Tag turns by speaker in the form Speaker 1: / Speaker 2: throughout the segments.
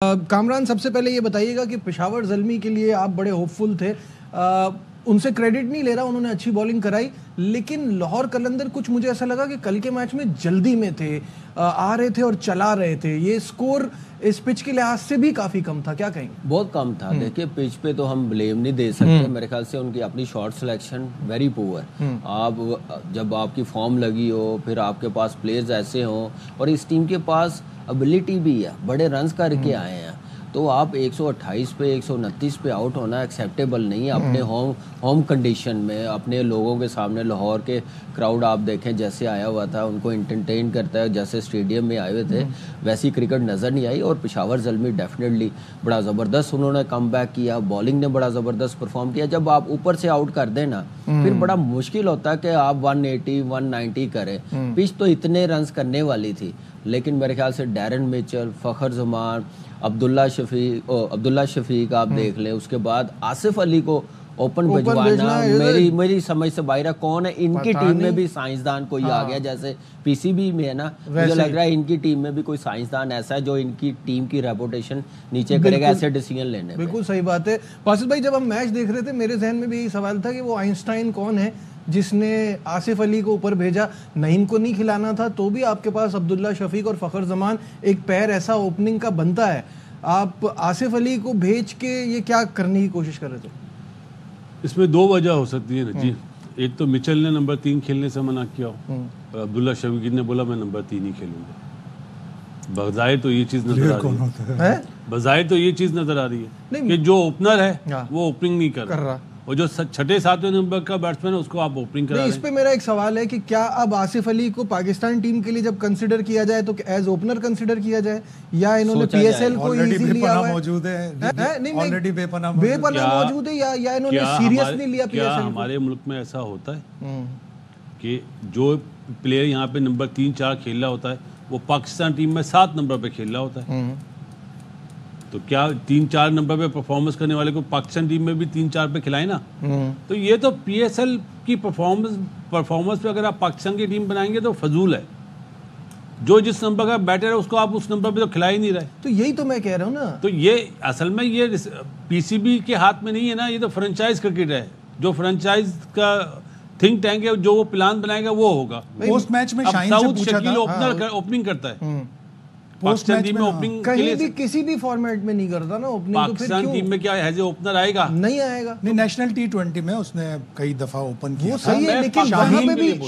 Speaker 1: कामरान, सबसे पहले ये बताइएगा कि पेशावर ज़ल्मी के लिए आप बड़े होपफुल थे। उनसे क्रेडिट नहीं ले रहा, उन्होंने अच्छी बॉलिंग कराई, लेकिन लाहौर कलंदर कुछ मुझे ऐसा लगा कि कल के मैच में जल्दी में थे, आ रहे थे और चला रहे थे। ये स्कोर इस पिच के लिहाज से भी काफ़ी कम था, क्या कहेंगे?
Speaker 2: बहुत कम था। देखिए, पिच पे तो हम ब्लेम नहीं दे सकते। मेरे ख्याल से उनकी अपनी शॉट सिलेक्शन वेरी पुअर। आप जब आपकी फॉर्म लगी हो, फिर आपके पास प्लेयर्स ऐसे हों और इस टीम के पास एबिलिटी भी है, बड़े रन्स करके आए हैं, तो आप 128 पे 129 पे आउट होना एक्सेप्टेबल नहीं है अपने होम कंडीशन में, अपने लोगों के सामने। लाहौर के क्राउड आप देखें जैसे आया हुआ था, उनको एंटरटेन करता है, जैसे स्टेडियम में आए हुए थे वैसी क्रिकेट नज़र नहीं आई। और पेशावर ज़ल्मी डेफिनेटली बड़ा ज़बरदस्त उन्होंने कम बैक किया, बॉलिंग ने बड़ा ज़बरदस्त परफॉर्म किया। जब आप ऊपर से आउट कर दें ना, फिर बड़ा मुश्किल होता है कि आप 180 190 करें। पिच तो इतने रन्स करने वाली थी, लेकिन मेरे ख्याल से डैरन मिचेल, फ़खर जमान, अब्दुल्ला शफीक आप देख लें, उसके बाद आसिफ अली को ओपन भिजवाना मेरी समझ से बाहर है। कौन है इनकी टीम में भी साइंसदान कोई आ गया, जैसे पीसीबी में है ना, मुझे लग रहा है इनकी टीम में भी कोई साइंसदान ऐसा है जो इनकी टीम की रेपुटेशन नीचे करेगा ऐसे डिसीजन लेने में।
Speaker 1: बिल्कुल सही बात है। फासिल भाई, जब हम मैच देख रहे थे मेरे जहन में भी यही सवाल था कि वो आइंस्टाइन कौन है जिसने आसिफ अली को ऊपर भेजा। नईम को नहीं खिलाना था तो भी आपके पास अब्दुल्ला शफीक और फ़खर जमान, एक पैर ऐसा ओपनिंग का बनता है। आप आसिफ अली को भेज के ये क्या करने की कोशिश कर रहे थे?
Speaker 3: इसमें दो वजह हो सकती है ना जी। एक तो मिचेल ने नंबर 3 खेलने से मना किया और अब्दुल्ला शफीक ने बोला मैं नंबर 3 ही खेलूंगा। बजाय तो ये चीज नजर आ रही है, बजाय तो ये चीज नजर आ रही है कि जो ओपनर है वो ओपनिंग नहीं कर रहा, और जो छठे सातवें नंबर का बैट्समैन है उसको आप ओपनिंग करा रहे हैं।
Speaker 1: इस पे मेरा एक सवाल है कि क्या अब आसिफ अली को पाकिस्तान टीम के लिए जब कंसीडर किया जाए तो एज ओपनर कंसीडर किया जाए, या इन्होंने पीएसएल को इजीली लिया हुआ है?
Speaker 4: मौजूद है ऑलरेडी, बेपनाह
Speaker 1: मौजूद है, या इन्होंने सीरियस नहीं लिया पीएसएल?
Speaker 3: हमारे मुल्क में ऐसा होता है कि जो प्लेयर यहाँ पे नंबर 3-4 खेल रहा होता है वो पाकिस्तान टीम में 7 नंबर पे खेल रहा होता है, तो क्या 3-4 नंबर पे परफॉर्मेंस करने वाले को पाकिस्तान टीम में भी 3-4 पे खिलाए ना? तो ये तो पीएसएल की परफॉर्मेंस पे अगर आप पाकिस्तान की टीम बनाएंगे तो फजूल है। जो जिस नंबर का बैटर है उसको आप उस नंबर पे तो खिला ही नहीं रहे।
Speaker 1: तो यही तो मैं कह रहा हूँ ना, तो
Speaker 3: ये असल में ये पीसीबी के हाथ में नहीं है ना, ये तो फ्रेंचाइज क्रिकेट है। जो फ्रेंचाइज का थिंक टैंक है, जो वो प्लान बनाएगा वो होगा।
Speaker 4: पोस्ट मैच में शाहीन से पूछा था,
Speaker 3: ओपनिंग करता है
Speaker 1: पाकिस्तान टीम में ओपनिंग कहीं भी किसी भी फॉर्मेट में नहीं करता ना ओपनिंग।
Speaker 3: पाकिस्तान तो टीम में क्या एज ए ओपनर आएगा?
Speaker 1: नहीं आएगा।
Speaker 4: नहीं, नेशनल T20 में उसने कई दफा ओपन किया,
Speaker 1: वो सही है, लेकिन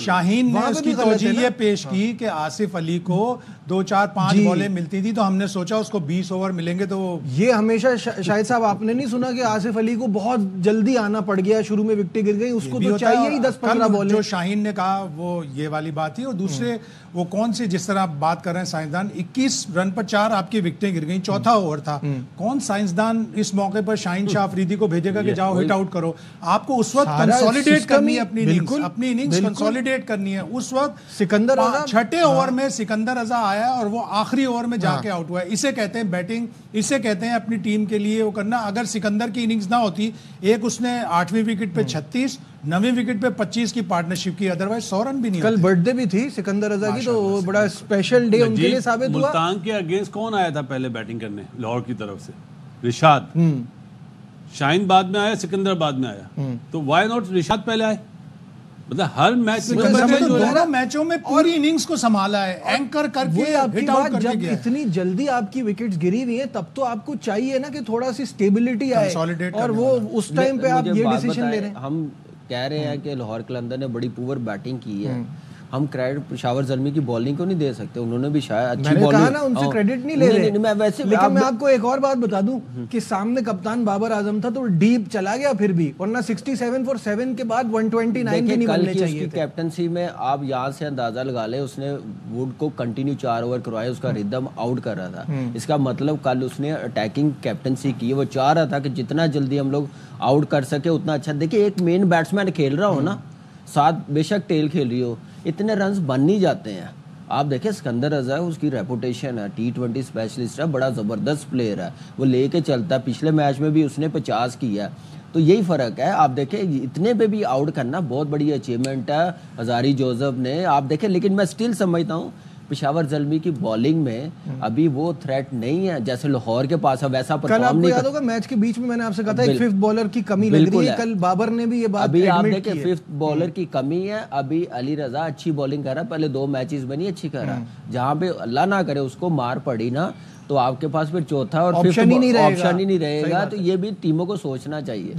Speaker 4: शाहीन ने उसकी तौजीह ये पेश की कि आसिफ अली को 2-4-5 बॉलें मिलती थी तो हमने सोचा उसको 20 ओवर मिलेंगे। तो
Speaker 1: ये हमेशा शाहिद साहब आपने नहीं सुना कि आसिफ अली को बहुत जल्दी आना पड़ गया, शुरू में विकेटें गिर गई, उसको तो चाहिए ही 10-15 बॉल।
Speaker 4: जो शाहीन ने कहा वो ये वाली बात थी। और दूसरे वो कौन सी, जिस तरह आप बात कर रहे हैं साइंसदान, 21 रन पर 4 आपकी विकेटें गिर गई, चौथा ओवर था। कौन साइंसदान इस मौके पर शाहीन शाह अफरीदी को भेजेगा कि जाओ हिट आउट करो? आपको उस वक्त कंसोलिडेट करनी है अपनी इनिंग्स कंसोलिडेट करनी है। उस वक्त
Speaker 1: सिकंदर रजा
Speaker 4: छठे ओवर में सिकंदर रजा आया और वो आखिरी ओवर में जाके आउट हुआ है। इसे कहते हैं बैटिंग, इसे कहते हैं अपनी टीम के लिए वो करना। अगर सिकंदर की इनिंग्स ना होती, एक उसने 8वीं विकेट पे 36, 9वीं विकेट पे 25 की पार्टनरशिप की, अदरवाइज 100 रन भी नहीं।
Speaker 1: कल बर्थडे भी थी सिकंदर रजा की, तो बड़ा स्पेशल डे उनके लिए साबित हुआ।
Speaker 3: मुल्तान के अगेंस्ट कौन आया था पहले बैटिंग करने लाहौर की तरफ से? रिशाद। शाहीन बाद में आया, सिकंदर बाद में आया, तो व्हाई नॉट रिशाद पहले आए? मतलब हर मैच में
Speaker 4: दोनों मैचों में पूरी इनिंग्स को संभाला है, एंकर करके हिट आउट करके गया।
Speaker 1: इतनी जल्दी आपकी विकेट्स गिरी हुई है तब तो आपको चाहिए ना कि थोड़ा सी स्टेबिलिटी आए, और वो उस टाइम पे आप ये डिसीजन ले रहे हैं।
Speaker 2: हम कह रहे हैं कि लाहौर कलंदर ने बड़ी पुअर बैटिंग की है, हम क्रेडिट पेशावर ज़ल्मी की बॉलिंग को नहीं दे सकते। उन्होंने भी शायद अच्छी बॉलिंग,
Speaker 1: कहा ना उनसे क्रेडिट नहीं ले रहे। लेकिन मैं आपको एक और बात बता दूं कि सामने कप्तान बाबर आजम था तो डीप चला गया फिर भी, वरना 67 for 7 के बाद 129 भी नहीं मिलने चाहिए थे।
Speaker 2: कैप्टनसी में आप यहाँ से अंदाजा लगा ले, उसने वुड को कंटिन्यू 4 ओवर करवाए, उसका रिदम आउट कर रहा था। इसका मतलब कल उसने अटैकिंग कैप्टनसी की, वो चाह रहा था कि जितना जल्दी हम लोग आउट कर सके उतना अच्छा। देखिए, एक मेन बैट्समैन खेल रहा हो ना, साथ बेशक टेल खेल रही हो, इतने रन्स बन नहीं जाते हैं। आप देखें सिकंदर रजा है, उसकी रेपुटेशन है, T20 स्पेशलिस्ट है, बड़ा ज़बरदस्त प्लेयर है, वो लेके चलता है। पिछले मैच में भी उसने 50 किया, तो यही फ़र्क है। आप देखें इतने पे भी आउट करना बहुत बड़ी अचीवमेंट है हज़ारी जोसेफ ने, आप देखें। लेकिन मैं स्टिल समझता हूँ पेशावर ज़ल्मी की बॉलिंग में अभी वो थ्रेट नहीं है जैसे लाहौर के पास है, वैसा
Speaker 1: कल
Speaker 2: परफॉर्म
Speaker 1: आपको
Speaker 2: नहीं
Speaker 1: याद होगा मैच के बीच में मैंने आपसे कहा था एक फिफ्थ बॉलर की कमी लग रही है, कल बाबर ने भी ये बात
Speaker 2: अभी आप
Speaker 1: एडमिट
Speaker 2: देखें
Speaker 1: की है।
Speaker 2: फिफ्थ बॉलर की कमी है। अभी अली रजा अच्छी बॉलिंग कर रहा है, पहले 2 मैचेस बनी अच्छी कर रहा है, जहां पे अल्लाह ना करे उसको मार पड़ी ना तो आपके पास फिर चौथा और फिफ्थ
Speaker 1: ऑप्शन ही नहीं रहेगा।
Speaker 2: ऑप्शन ही नहीं रहेगा। तो ये भी टीमों को सोचना चाहिए।